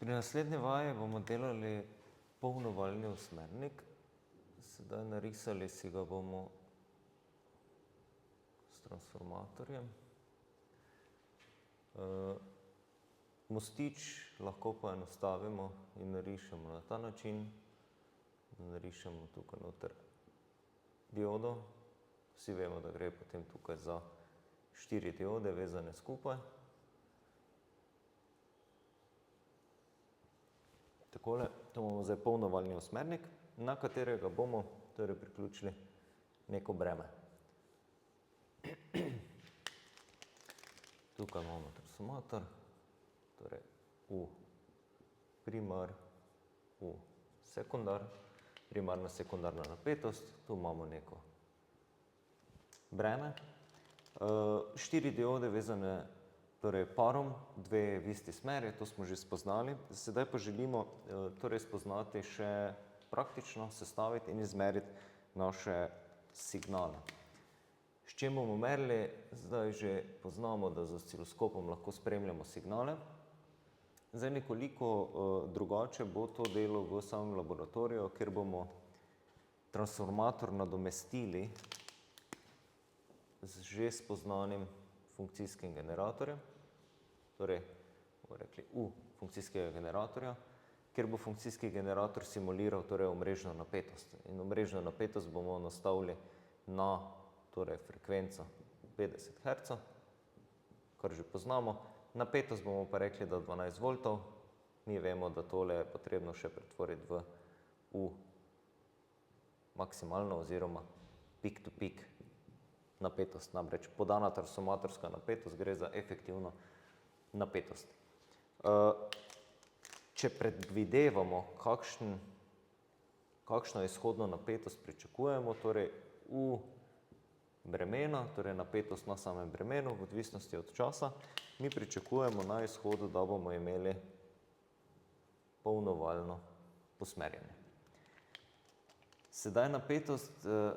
Pri naslednji vaji bomo delali polnovaljni usmernik. Sedaj narisali si ga bomo s transformatorjem. Mostič lahko poenostavimo in narišemo na ta način. Narišemo tukaj noter diodo. Vsi vemo, da gre potem tukaj za 4 diode vezane skupaj. Takole, to bomo zdaj polnovaljni usmernik, na katerega bomo torej priključili neko breme. Tukaj imamo transformator, torej V primar, V sekundar, primarna sekundarna napetost, tu imamo neko breme. 4 diode vezane torej parom, dve v isti smeri, to smo že spoznali. Sedaj pa želimo torej spoznati še praktično sestaviti in izmeriti naše signale. S čim bomo merili? Zdaj že poznamo, da z osciloskopom lahko spremljamo signale. Zdaj nekoliko drugače bo to delo v samem laboratoriju, kjer bomo transformator nadomestili z že spoznanim funkcijskim generatorjem, torej bomo rekli U funkcijskega generatorja, kjer bo funkcijski generator simuliral torej omrežno napetost. In omrežno napetost bomo nastavili na torej frekvenco 50 Hz, kar že poznamo. Napetost bomo pa rekli, da 12 voltov. Mi vemo, da tole je potrebno še pretvoriti v U maksimalno oziroma peak to peak napetost. Namreč podana transformatorska napetost gre za efektivno napetost. Če predvidevamo, kakšno izhodno napetost pričakujemo, torej V bremena, torej napetost na samem bremenu, v odvisnosti od časa, mi pričakujemo na izhodu, da bomo imeli polnovaljno usmerjanje. Sedaj napetost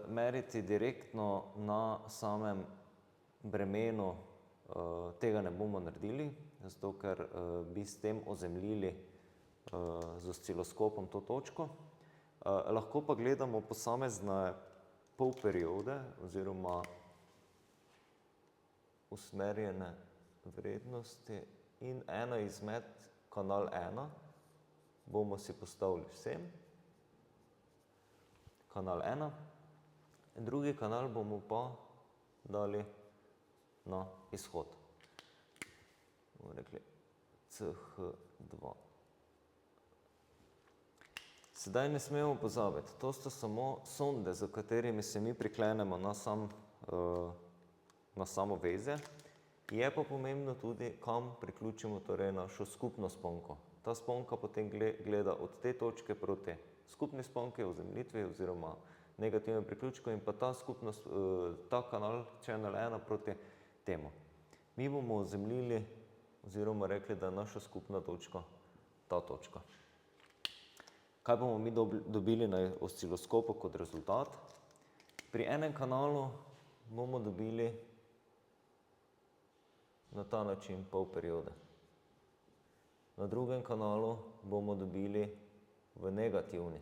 meriti direktno na samem bremenu tega ne bomo naredili, zato ker bi s tem ozemljili z osciloskopom to točko. Lahko pa gledamo posamezne polperiode oziroma usmerjene vrednosti in ena izmed kanal 1 bomo si postavili sem. Kanal 1. Drugi kanal bomo pa dali na izhod. Bomo rekli CH2. Sedaj ne smemo pozabiti, to sta samo sonde, za katerimi se mi priklenemo na samo vezje. Je pa pomembno tudi, kam priključimo torej našo skupno sponko. Ta sponka potem gleda od te točke proti skupni sponki, ozemljitvi oziroma negativnem priključku in pa ta kanal channel 1 proti temu. Mi bomo ozemljili oziroma rekli, da je naša skupna točka ta točka. Kaj bomo mi dobili na osciloskopu kot rezultat? Pri enem kanalu bomo dobili na ta način polperiode. Na drugem kanalu bomo dobili v negativni.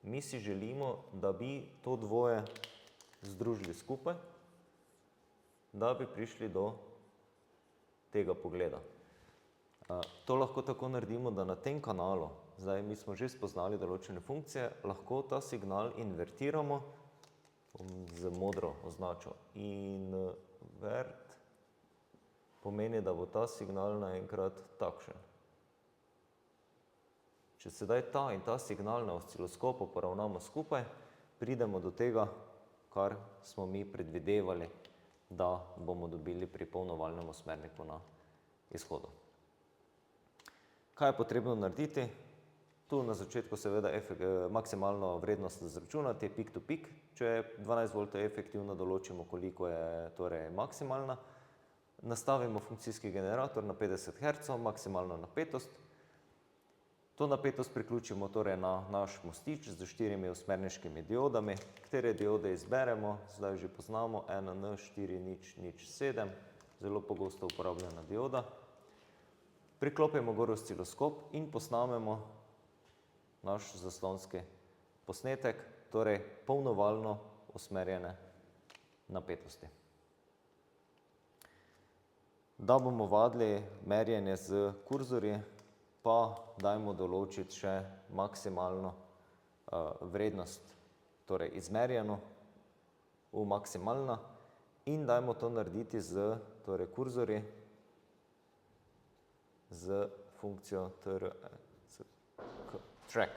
Mi si želimo, da bi to dvoje združili skupaj, da bi prišli do tega pogleda. To lahko tako naredimo, da na tem kanalu, zdaj mi smo že spoznali določene funkcije, lahko ta signal invertiramo, bom z modro označil, invert pomeni, da bo ta signal naenkrat takšen. Če sedaj ta in ta signal na osciloskopu poravnamo skupaj, pridemo do tega, kar smo mi predvidevali, da bomo dobili pri polnovaljnem usmerniku na izhodu. Kaj je potrebno narediti? Tu na začetku seveda maksimalno vrednost izračunati, peak to peak. Če je 12 voltov efektivno, določimo, koliko je torej maksimalna. Nastavimo funkcijski generator na 50 Hz, maksimalno napetost. To napetost priključimo torej na naš mostič z 4 usmerniškimi diodami. Katere diode izberemo? Zdaj že poznamo NN4007, zelo pogosto uporabljena dioda. Priklopimo gor osciloskop in posnamemo naš zaslonski posnetek, torej polnovaljno usmerjene napetosti. Da bomo vadili merjenje z kurzorji, pa dajmo določiti še maksimalno vrednost, torej izmerjeno v maksimalna, in dajmo to narediti z kurzorji z funkcijo track.